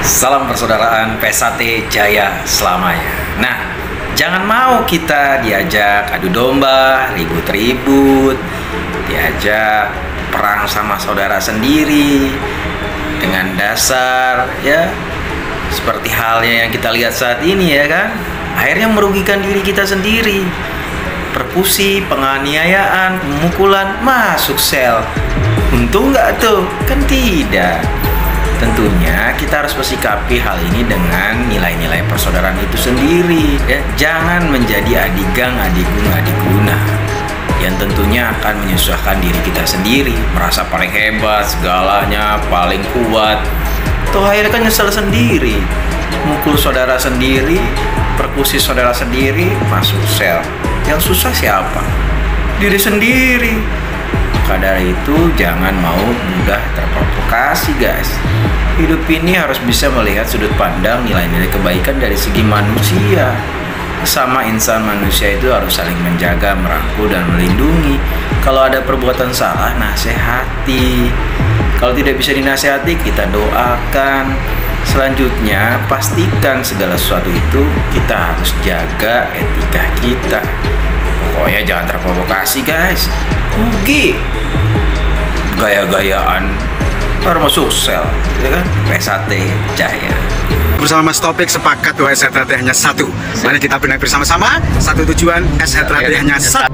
Salam persaudaraan Pesate Jaya selamanya. Nah, jangan mau kita diajak adu domba, ribut-ribut, diajak perang sama saudara sendiri dengan dasar ya seperti halnya yang kita lihat saat ini ya kan. Akhirnya merugikan diri kita sendiri. Persekusi, penganiayaan, pemukulan, masuk sel. Untung nggak tuh? Kan tidak. Tentunya kita harus bersikapi hal ini dengan nilai-nilai persaudaraan itu sendiri ya. Jangan menjadi adigang, adigung, adiguna yang tentunya akan menyusahkan diri kita sendiri, merasa paling hebat, segalanya paling kuat. Toh akhirnya kan nyesel sendiri, mukul saudara sendiri, persekusi saudara sendiri, masuk sel. Yang susah siapa? Diri sendiri. Maka dari itu jangan mau mudah terprovokasi guys. Hidup ini harus bisa melihat sudut pandang nilai-nilai kebaikan dari segi manusia. Sesama insan manusia itu harus saling menjaga, merangkul dan melindungi. Kalau ada perbuatan salah, nasihati. Kalau tidak bisa dinasihati, kita doakan. Selanjutnya, pastikan segala sesuatu itu kita harus jaga etika kita. Pokoknya jangan terprovokasi guys. Rugi gaya-gayaan baru masuk sel ya kan. Pesate Jaya bersama Mas Topik sepakat bahwa SHTRAT hanya satu. Mari kita benar bersama-sama, satu tujuan, SHTRAT hanya satu.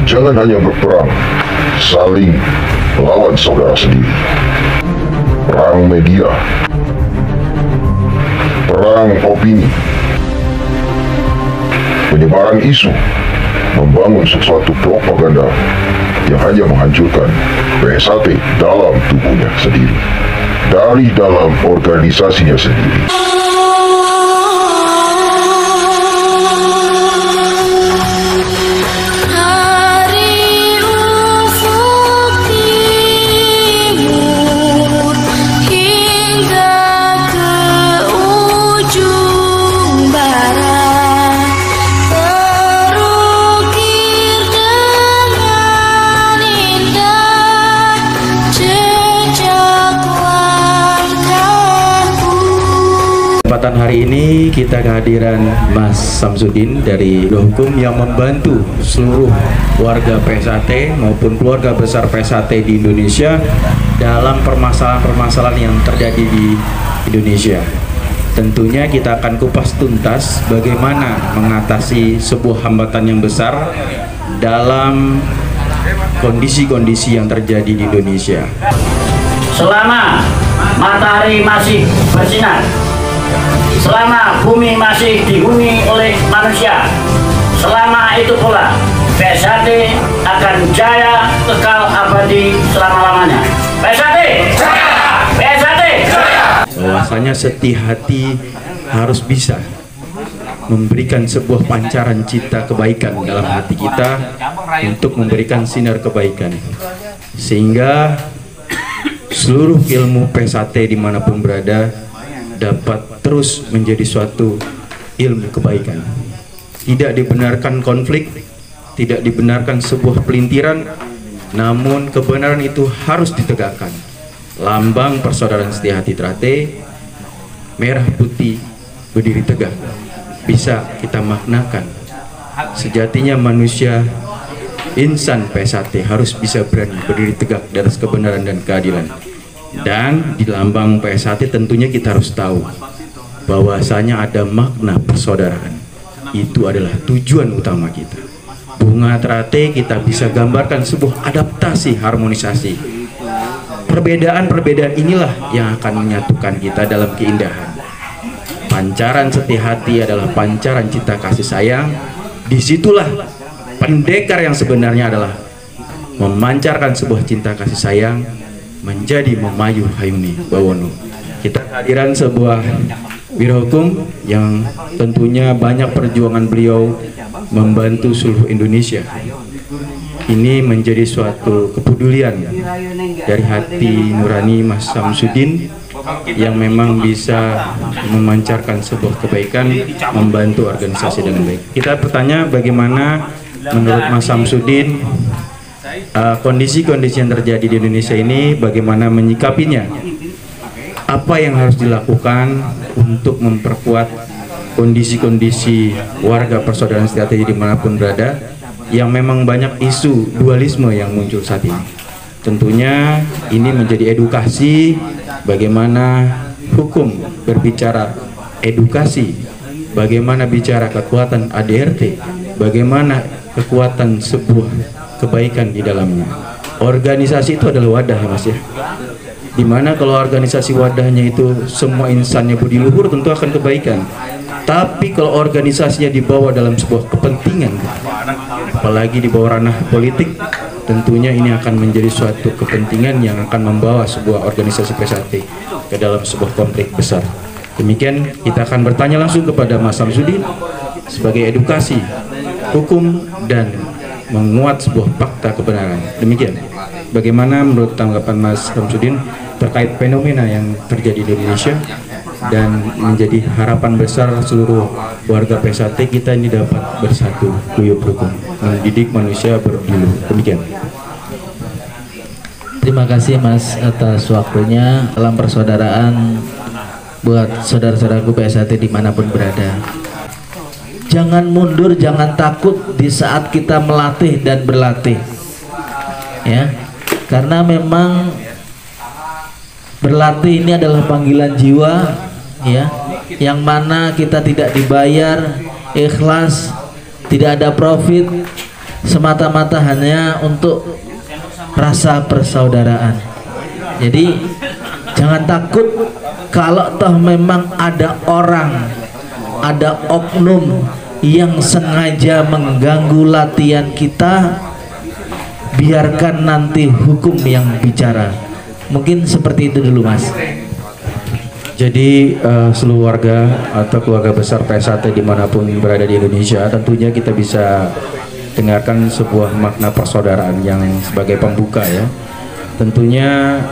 Jangan hanya berperang, saling melawan saudara sendiri. Perang media, perang opini, penyebaran isu, membangun sesuatu propaganda yang hanya menghancurkan PSAT dalam tubuhnya sendiri, dari dalam organisasinya sendiri. Kesempatan hari ini kita kehadiran Mas Samsudin dari Biro Hukum yang membantu seluruh warga PSAT maupun keluarga besar PSAT di Indonesia dalam permasalahan-permasalahan yang terjadi di Indonesia. Tentunya kita akan kupas tuntas bagaimana mengatasi sebuah hambatan yang besar dalam kondisi-kondisi yang terjadi di Indonesia. Selama matahari masih bersinar, selama bumi masih dihuni oleh manusia, selama itu pula PSAT akan jaya kekal abadi selama-lamanya. PSAT jaya! PSAT jaya! Bahwasanya setiap hati harus bisa memberikan sebuah pancaran cita kebaikan dalam hati kita untuk memberikan sinar kebaikan, sehingga seluruh ilmu PSAT dimanapun berada dapat terus menjadi suatu ilmu kebaikan. Tidak dibenarkan konflik, tidak dibenarkan sebuah pelintiran, namun kebenaran itu harus ditegakkan. Lambang persaudaraan setia hati Trate, merah putih berdiri tegak, bisa kita maknakan. Sejatinya manusia, insan PSAT harus bisa berani berdiri tegak di atas kebenaran dan keadilan. Dan di lambang PSAT tentunya kita harus tahu bahwasanya ada makna persaudaraan. Itu adalah tujuan utama kita. Bunga Trate kita bisa gambarkan sebuah adaptasi, harmonisasi. Perbedaan-perbedaan inilah yang akan menyatukan kita dalam keindahan. Pancaran setia hati adalah pancaran cinta kasih sayang. Disitulah pendekar yang sebenarnya adalah memancarkan sebuah cinta kasih sayang menjadi memayu hayuni bawono. Kita kehadiran sebuah Biro Hukum yang tentunya banyak perjuangan beliau membantu seluruh Indonesia. Ini menjadi suatu kepedulian dari hati nurani Mas Samsudin yang memang bisa memancarkan sebuah kebaikan, membantu organisasi dengan baik. Kita bertanya bagaimana menurut Mas Samsudin kondisi-kondisi yang terjadi di Indonesia ini, bagaimana menyikapinya. apa yang harus dilakukan untuk memperkuat kondisi-kondisi warga persaudaraan sejati dimanapun berada, yang memang banyak isu dualisme yang muncul saat ini. Tentunya ini menjadi edukasi bagaimana hukum berbicara edukasi, bagaimana bicara kekuatan ADRT, bagaimana kekuatan sebuah kebaikan di dalamnya. Organisasi itu adalah wadah ya Mas ya, dimana kalau organisasi wadahnya itu semua insannya budi luhur, tentu akan kebaikan. Tapi kalau organisasinya dibawa dalam sebuah kepentingan, apalagi di bawah ranah politik, tentunya ini akan menjadi suatu kepentingan yang akan membawa sebuah organisasi PSAT ke dalam sebuah konflik besar. Demikian kita akan bertanya langsung kepada Mas Samsudin sebagai edukasi hukum dan menguat sebuah fakta kebenaran. Demikian. Bagaimana menurut tanggapan Mas Samsudin terkait fenomena yang terjadi di Indonesia dan menjadi harapan besar seluruh warga PSAT kita ini dapat bersatu guyup rukun mendidik manusia berilmu. Demikian. Terima kasih Mas atas waktunya. Salam persaudaraan buat saudara-saudaraku PSAT dimanapun berada. Jangan mundur, jangan takut di saat kita melatih dan berlatih, ya, karena memang berlatih ini adalah panggilan jiwa, ya, yang mana kita tidak dibayar, ikhlas, tidak ada profit, semata-mata hanya untuk rasa persaudaraan. Jadi jangan takut kalau toh memang ada orang, ada oknum yang sengaja mengganggu latihan kita, biarkan nanti hukum yang bicara. Mungkin seperti itu dulu Mas. Jadi seluruh warga atau keluarga besar PSAT dimanapun berada di Indonesia, tentunya kita bisa dengarkan sebuah makna persaudaraan yang sebagai pembuka ya. Tentunya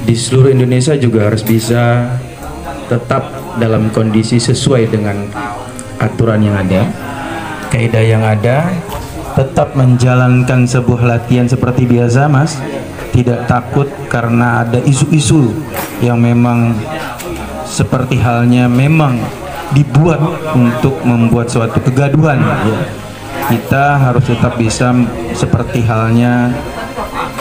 di seluruh Indonesia juga harus bisa tetap dalam kondisi sesuai dengan aturan yang ada, kaidah yang ada, tetap menjalankan sebuah latihan seperti biasa Mas, tidak takut karena ada isu-isu yang memang seperti halnya memang dibuat untuk membuat suatu kegaduhan ya. Kita harus tetap bisa seperti halnya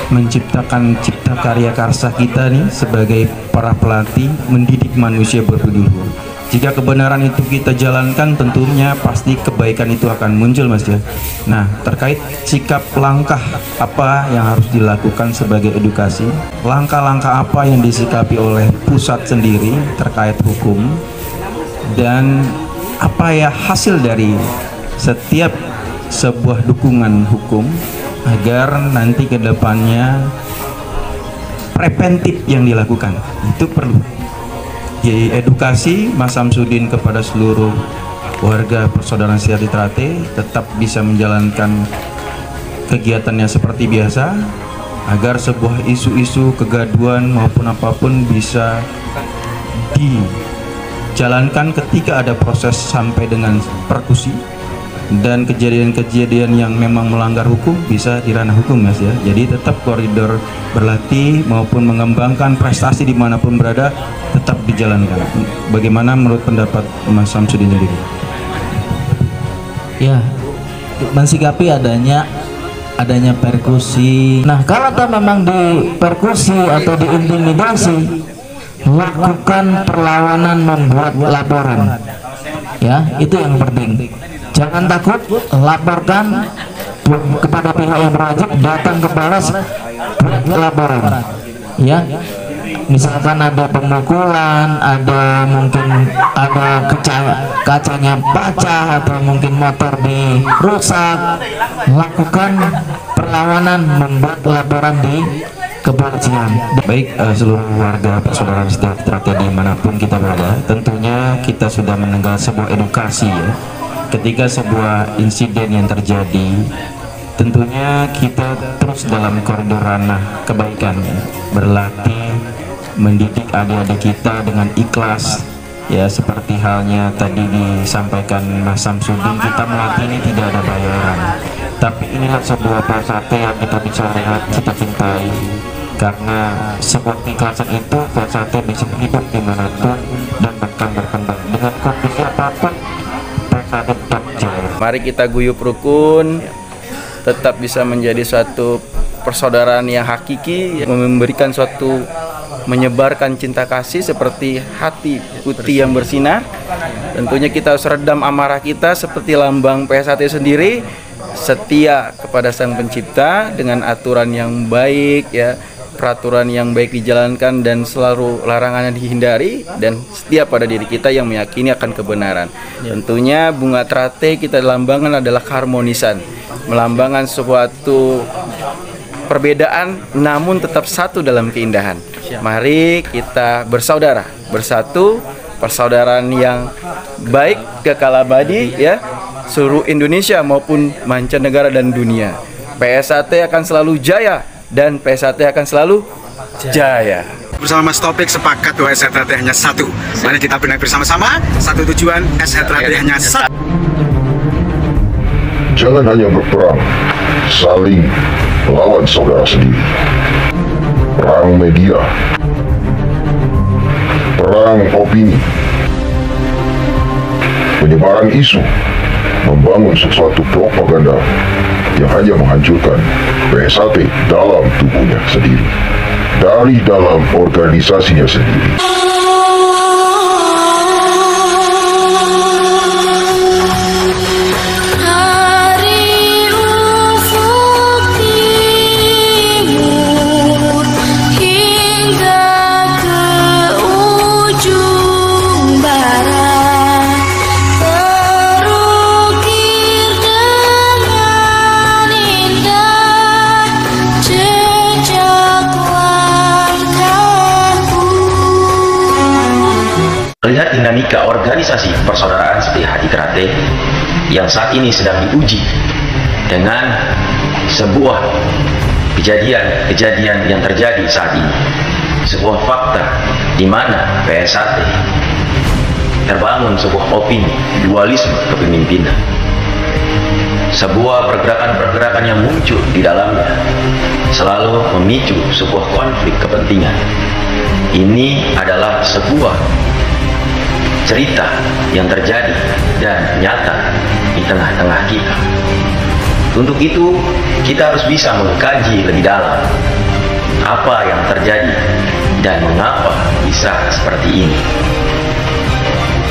menciptakan cipta karya karsa kita nih sebagai para pelatih mendidik manusia berbudi luhur. Jika kebenaran itu kita jalankan, tentunya pasti kebaikan itu akan muncul Mas ya. Nah, terkait sikap langkah apa yang harus dilakukan sebagai edukasi, langkah-langkah apa yang disikapi oleh pusat sendiri terkait hukum, dan apa ya hasil dari setiap sebuah dukungan hukum agar nanti ke depannya preventif yang dilakukan itu perlu. Jadi edukasi Mas Samsudin kepada seluruh warga persaudaraan sejati Trate tetap bisa menjalankan kegiatannya seperti biasa agar sebuah isu-isu kegaduhan maupun apapun bisa dijalankan ketika ada proses sampai dengan persekusi, dan kejadian-kejadian yang memang melanggar hukum bisa di ranah hukum Mas ya. Jadi tetap koridor berlatih maupun mengembangkan prestasi dimanapun berada tetap dijalankan. Bagaimana menurut pendapat Mas Samsudin sendiri? Ya, mensikapi adanya persekusi. Nah, kalau toh memang di persekusi atau diintimidasi, lakukan perlawanan, membuat laporan. Ya, itu yang penting. Jangan takut, laporkan kepada pihak yang berwajib, datang ke Polres, laporan. Ya, misalkan ada pemukulan, ada mungkin ada kacanya pecah atau mungkin motor dirusak, lakukan perlawanan, membuat laporan di kepolisian. Baik, seluruh warga persaudaraan sejati Trate dimanapun kita berada, tentunya kita sudah mendengar sebuah edukasi ya. Ketika sebuah insiden yang terjadi, tentunya kita terus dalam koridor ranah kebaikan ya. Berlatih, mendidik adik-adik kita dengan ikhlas ya, seperti halnya tadi disampaikan Mas Samsudin, kita melatih ini tidak ada bayaran, tapi inilah sebuah PSAT yang kita bisa lihat, kita cintai, karena seperti kaset itu PSAT bisa hidup dimanapun dan bahkan berkembang dengan kondisi apapun. PSAT tetap jaya. Mari kita guyup rukun, tetap bisa menjadi suatu persaudaraan yang hakiki, yang memberikan suatu, menyebarkan cinta kasih seperti hati putih yang bersinar. Tentunya kita harus redam amarah kita seperti lambang PSAT sendiri, setia kepada Sang Pencipta dengan aturan yang baik, ya, peraturan yang baik dijalankan dan selalu larangannya dihindari, dan setia pada diri kita yang meyakini akan kebenaran. Tentunya bunga teratai kita lambangkan adalah keharmonisan, melambangkan suatu perbedaan namun tetap satu dalam keindahan. Mari kita bersaudara, bersatu, persaudaraan yang baik kekal abadi, ya, seluruh Indonesia maupun mancanegara dan dunia. PSAT akan selalu jaya dan PSAT akan selalu jaya. Bersama Mas Taufik sepakat bahwa SHTRT hanya satu. Mari kita benahi bersama-sama, satu tujuan, SHTRT hanya satu. Jangan hanya berperang, saling melawan saudara sendiri. Perang media, perang opini, penyebaran isu, membangun sesuatu propaganda yang hanya menghancurkan PSAT dalam tubuhnya sendiri, dari dalam organisasinya sendiri. Melihat dinamika organisasi persaudaraan Setia Hati Teratai yang saat ini sedang diuji dengan sebuah kejadian yang terjadi saat ini, sebuah fakta di mana PSAT terbangun sebuah opini dualisme kepemimpinan, sebuah pergerakan-pergerakan yang muncul di dalamnya selalu memicu sebuah konflik kepentingan. Ini adalah sebuah cerita yang terjadi dan nyata di tengah-tengah kita. Untuk itu, kita harus bisa mengkaji lebih dalam apa yang terjadi dan mengapa bisa seperti ini.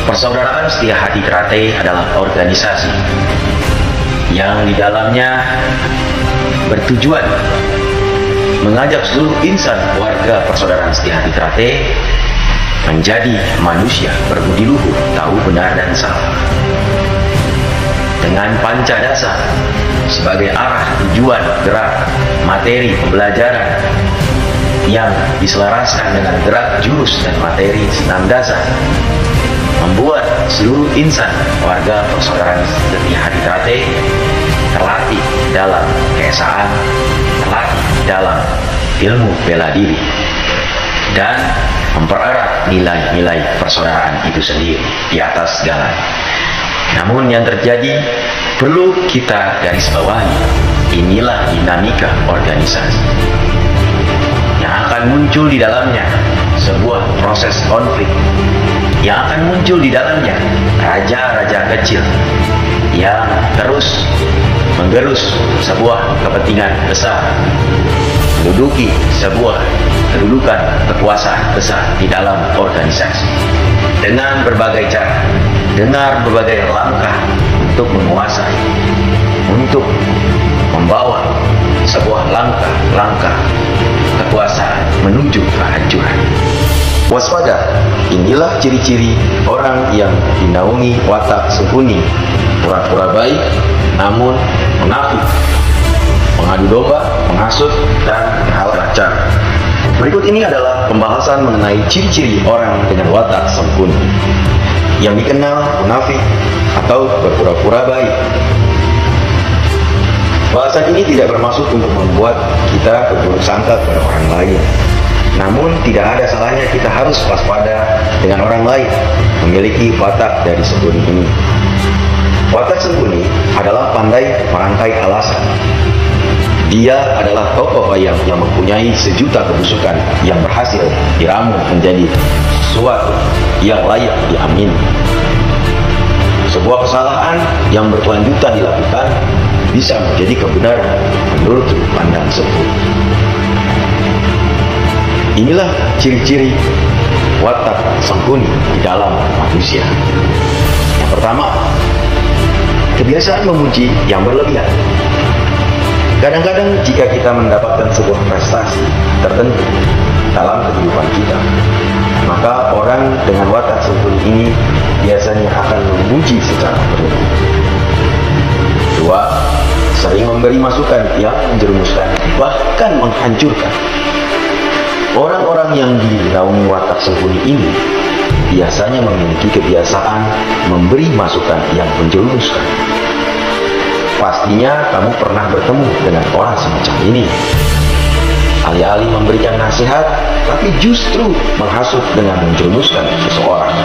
Persaudaraan Setia Hati Teratai adalah organisasi yang di dalamnya bertujuan mengajak seluruh insan warga persaudaraan Setia Hati Teratai menjadi manusia berbudi luhur, tahu benar dan salah, dengan panca dasar sebagai arah tujuan gerak materi pembelajaran yang diselaraskan dengan gerak jurus dan materi senam dasar, membuat seluruh insan warga persaudaraan Setia Hati Teratai terlatih dalam keesaan, terlatih dalam ilmu bela diri, dan mempererat nilai-nilai persaudaraan itu sendiri di atas segalanya. Namun yang terjadi perlu kita garis bawahi, inilah dinamika organisasi yang akan muncul di dalamnya sebuah proses konflik, yang akan muncul di dalamnya raja-raja kecil yang terus menggerus sebuah kepentingan besar, menduduki sebuah kedudukan kekuasaan besar di dalam organisasi dengan berbagai cara, dengan berbagai langkah untuk menguasai, untuk membawa sebuah langkah-langkah kekuasaan menuju kehancuran. Waspada, inilah ciri-ciri orang yang dinaungi watak sembunyi, pura-pura baik namun munafik, mengadu domba, menghasut, dan hal macam. Berikut ini adalah pembahasan mengenai ciri-ciri orang dengan watak sembunyi yang dikenal munafik atau berpura-pura baik. Bahasan ini tidak bermaksud untuk membuat kita berburuk sangka kepada orang lain. Namun tidak ada salahnya kita harus waspada dengan orang lain memiliki watak dari sembunyi ini. Watak sembunyi adalah pandai merangkai alasan, Dia adalah tokoh wayang yang mempunyai sejuta kebusukan yang berhasil diramu menjadi sesuatu yang layak diamini. Sebuah kesalahan yang berkelanjutan dilakukan bisa menjadi kebenaran menurut sudut pandang Sengkuni. Inilah ciri-ciri watak Sengkuni di dalam manusia. Yang pertama, kebiasaan memuji yang berlebihan. Kadang-kadang jika kita mendapatkan sebuah prestasi tertentu dalam kehidupan kita, maka orang dengan watak Sengkuni ini biasanya akan memuji secara berlebihan. Dua, sering memberi masukan yang menjerumuskan, bahkan menghancurkan. Orang-orang yang dinaungi watak Sengkuni ini biasanya memiliki kebiasaan memberi masukan yang menjerumuskan. Pastinya kamu pernah bertemu dengan orang semacam ini. Alih-alih memberikan nasihat, tapi justru menghasut dengan menjerumuskan seseorang.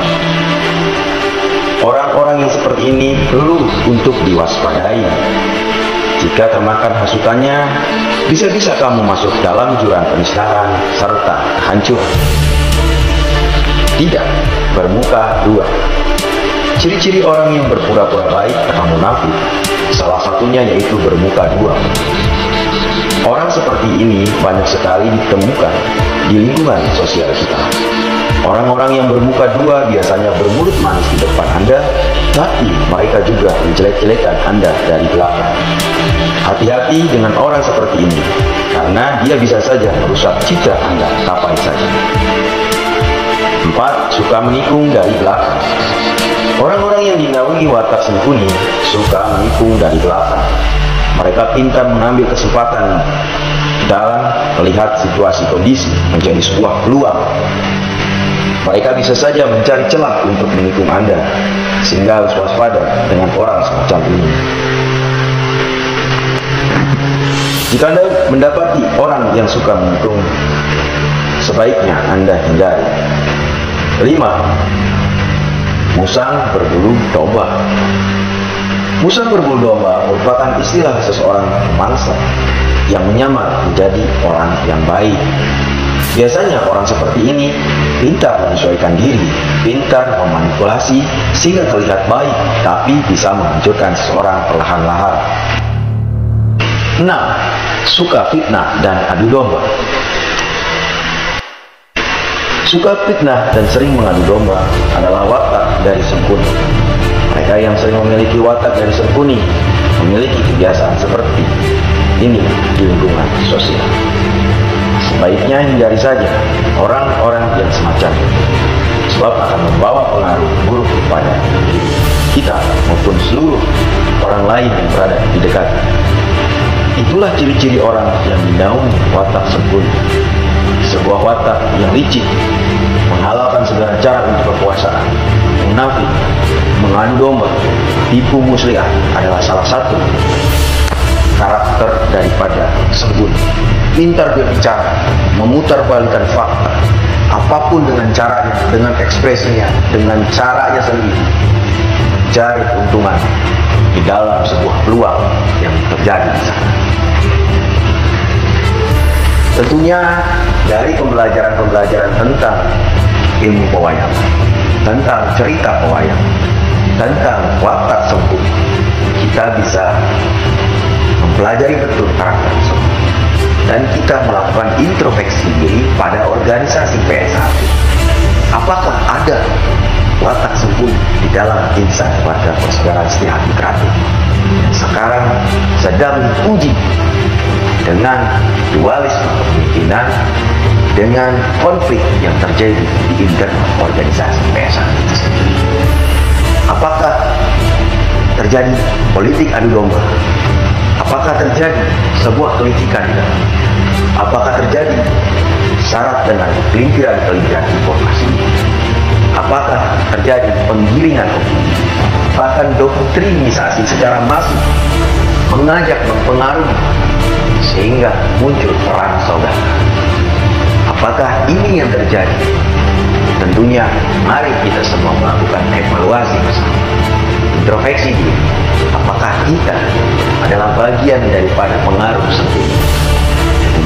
Orang-orang yang seperti ini perlu untuk diwaspadai. Jika termakan hasutannya, bisa-bisa kamu masuk dalam jurang penistaan serta kehancuran. Tidak, bermuka dua. Ciri-ciri orang yang berpura-pura baik atau munafik, salah satunya yaitu bermuka dua. Orang seperti ini banyak sekali ditemukan di lingkungan sosial kita. Orang-orang yang bermuka dua biasanya bermulut manis di depan Anda, tapi mereka juga menjelek-jelekan Anda dari belakang. Hati-hati dengan orang seperti ini, karena dia bisa saja merusak citra Anda kapan saja. 4. Suka menikung dari belakang. Orang-orang yang dinaungi watak Sengkuni suka menikung dari belakang. Mereka pintar mengambil kesempatan dalam melihat situasi kondisi menjadi sebuah peluang. Mereka bisa saja mencari celah untuk menikung Anda, sehingga harus waspada dengan orang semacam ini. Jika Anda mendapati orang yang suka menikung, sebaiknya Anda hindari. 5. Musang berbulu domba. Musang berbulu domba merupakan istilah seseorang mangsa yang menyamar menjadi orang yang baik. Biasanya orang seperti ini pintar menyesuaikan diri, pintar memanipulasi sehingga terlihat baik, tapi bisa menghancurkan seseorang perlahan-lahan. 6. Suka fitnah dan adu domba. Suka fitnah dan sering mengadu domba adalah watak dari Sengkuni. Mereka yang sering memiliki watak dari Sengkuni memiliki kebiasaan seperti ini di lingkungan sosial. Sebaiknya hindari saja orang-orang yang semacam ini, sebab akan membawa pengaruh buruk kepada diri kita maupun seluruh orang lain yang berada di dekat. Itulah ciri-ciri orang yang dinaungi watak Sengkuni. Sebuah watak yang licik, menghalalkan segala cara untuk kekuasaan, munafik, mengadu domba, tipu muslihat adalah salah satu karakter daripada Sengkuni. Pintar berbicara, memutarbalikkan fakta, apapun dengan caranya, dengan ekspresinya, dengan caranya sendiri, mencari keuntungan di dalam sebuah peluang yang terjadi di sana. Tentunya dari pembelajaran-pembelajaran tentang ilmu pewayangan, tentang cerita pewayangan, tentang watak Sengkuni, kita bisa mempelajari betul karakter Sengkuni, dan kita melakukan introspeksi diri pada organisasi PS1. Apakah ada watak Sengkuni di dalam insan Warga Persaudaraan Setia Hati Kreatif sekarang sedang diuji dengan dualisme kepemimpinan, dengan konflik yang terjadi di internal organisasi PS1 itu sendiri. Apakah terjadi politik adu domba? Apakah terjadi sebuah kelicikan? Apakah terjadi syarat dengan kelimpiran-kelimpiran informasi? Apakah terjadi penggiringan opini, bahkan doktrinisasi secara masif, mengajak mempengaruhi sehingga muncul perang saudara? Apakah ini yang terjadi? Tentunya mari kita semua melakukan evaluasi bersama. introspeksi diri. Apakah kita adalah bagian daripada pengaruh sendiri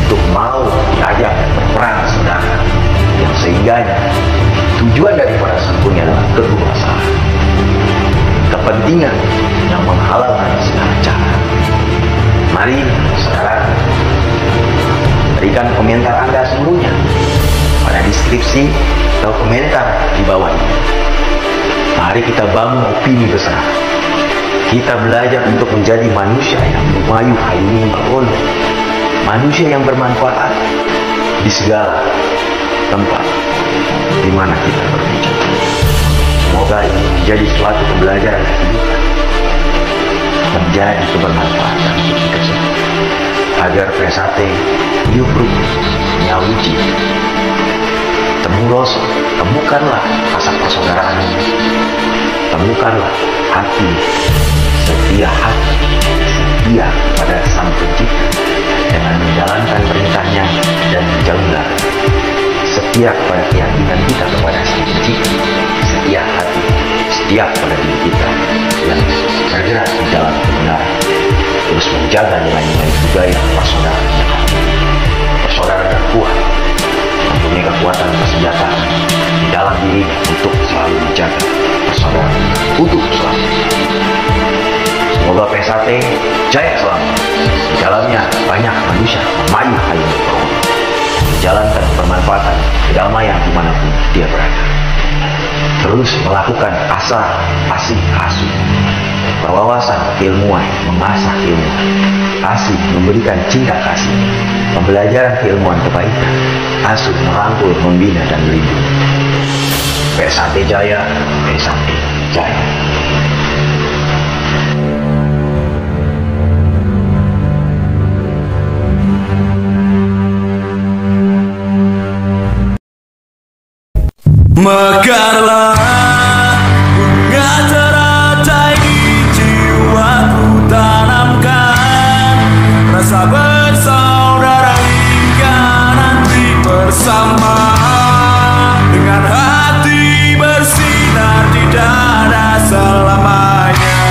untuk mau diajak berperang saudara, yang sehingganya tujuan daripada sempurna adalah kekuasaan, kepentingan yang menghalalkan segala cara. Mari saudara, berikan komentar Anda seluruhnya pada deskripsi atau komentar di bawah ini. Mari kita bangun opini besar. Kita belajar untuk menjadi manusia yang lumayu hayuni ma'un, manusia yang bermanfaat di segala tempat di mana kita berpijak. Semoga ini menjadi suatu pembelajaran kehidupan, menjadi kebermanfaatan untuk kita semua, agar pesate yufruk nyawuji temuroso, temukanlah rasa persaudaraan, temukanlah hati setia, pada Sang Pencipta dengan menjalankan perintahnya dan menjauhlah setia pada keyakinan kita kepada Sang Pencipta, setia hati, setia pada diri kita yang bergerak di dalam kebenaran, terus menjaga nilai-nilai budaya persaudaraan yang hati, persaudaraan yang kuat, mempunyai kekuatan persenjataan di dalam dirinya untuk selalu menjaga persaudaraan utuh selalu. Semoga PSAT jaya selalu. Di dalamnya banyak manusia maju hayung menjalankan bermanfaatan kedamaian dimanapun dia berada. Terus melakukan asih asuh, berwawasan keilmuan, mengasah keilmuan, asih memberikan cinta kasih, pembelajaran keilmuan kebaikan, asuh merangkul, membina dan melindungi. PSAT jaya, PSAT jaya. Mekarlah bunga teratai di jiwaku, tanamkan rasa bersaudara hingga nanti bersama, dengan hati bersinar di dada selamanya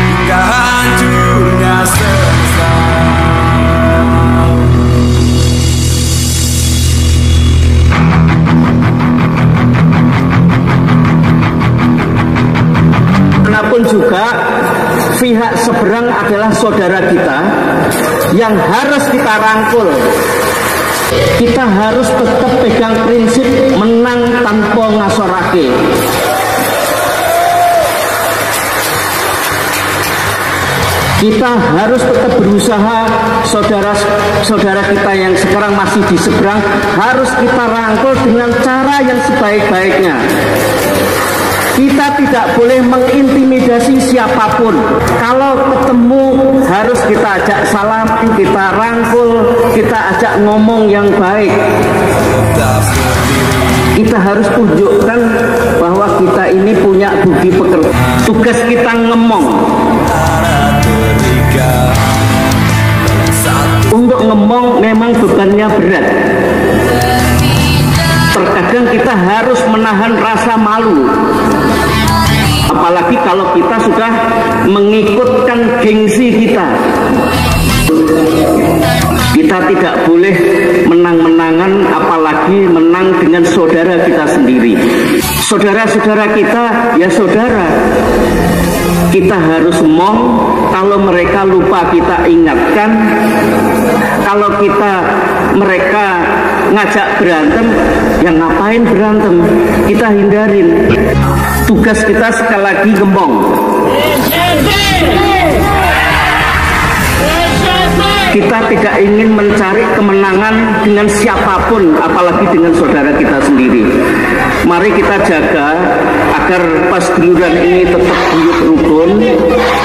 hingga hancurnya semesta. Pun juga pihak seberang adalah saudara kita yang harus kita rangkul. Kita harus tetap pegang prinsip menang tanpa ngasorake. Kita harus tetap berusaha, saudara-saudara kita yang sekarang masih di seberang harus kita rangkul dengan cara yang sebaik-baiknya. Kita tidak boleh mengintimidasi siapapun. Kalau ketemu harus kita ajak salam, kita rangkul, kita ajak ngomong yang baik. Kita harus tunjukkan bahwa kita ini punya budi pekerti. Tugas kita ngemong. Untuk ngemong memang bebannya berat. Terkadang kita harus menahan rasa malu, apalagi kalau kita sudah mengikutkan gengsi kita. Kita tidak boleh menang-menangan, apalagi menang dengan saudara kita sendiri. Saudara-saudara kita ya saudara. Kita harus mong, kalau mereka lupa kita ingatkan. Kalau mereka ngajak berantem, ya ngapain berantem, kita hindarin. Tugas kita sekali lagi gembong. Kita tidak ingin mencari kemenangan dengan siapapun, apalagi dengan saudara kita sendiri. Mari kita jaga agar pasduluran ini tetap buyut rukun.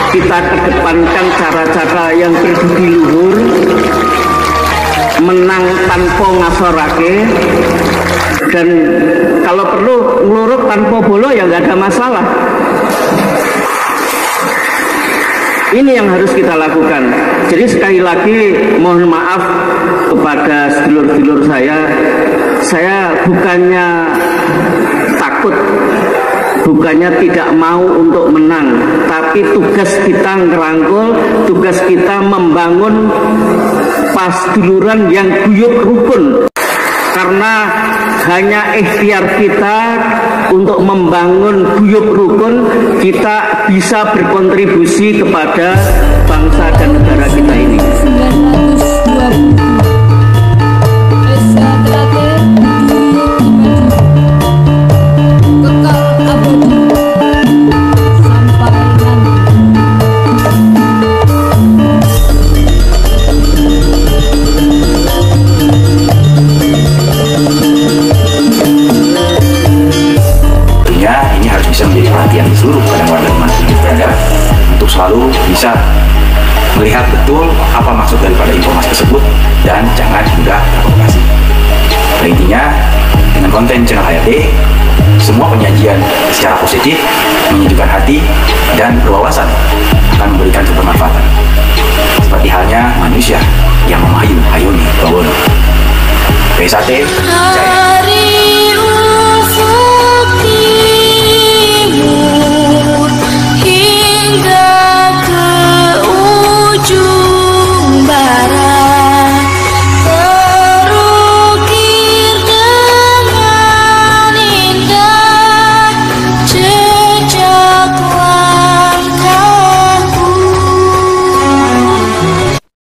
Kita kedepankan cara-cara yang berbudi luhur, menang tanpa ngasorake, dan kalau perlu ngeluruk tanpa bolo ya nggak ada masalah. Ini yang harus kita lakukan. Jadi sekali lagi mohon maaf kepada sedulur-sedulur saya bukannya takut bukannya tidak mau untuk menang, tapi tugas kita ngerangkul, tugas kita membangun pasduluran yang guyup rukun. Karena hanya ikhtiar kita untuk membangun guyup rukun, kita bisa berkontribusi kepada bangsa dan negara kita ini. 2022. Ini harus bisa menjadi perhatian seluruh pada warga dimanapun berada untuk selalu bisa melihat betul apa maksud daripada informasi tersebut dan jangan mudah terprovokasi. Intinya dengan konten channel HRD, semua penyajian secara positif, menyejukkan hati dan berwawasan akan memberikan kebermanfaatan. Seperti halnya manusia yang memayu ayuni bawono. PSAT Jaya.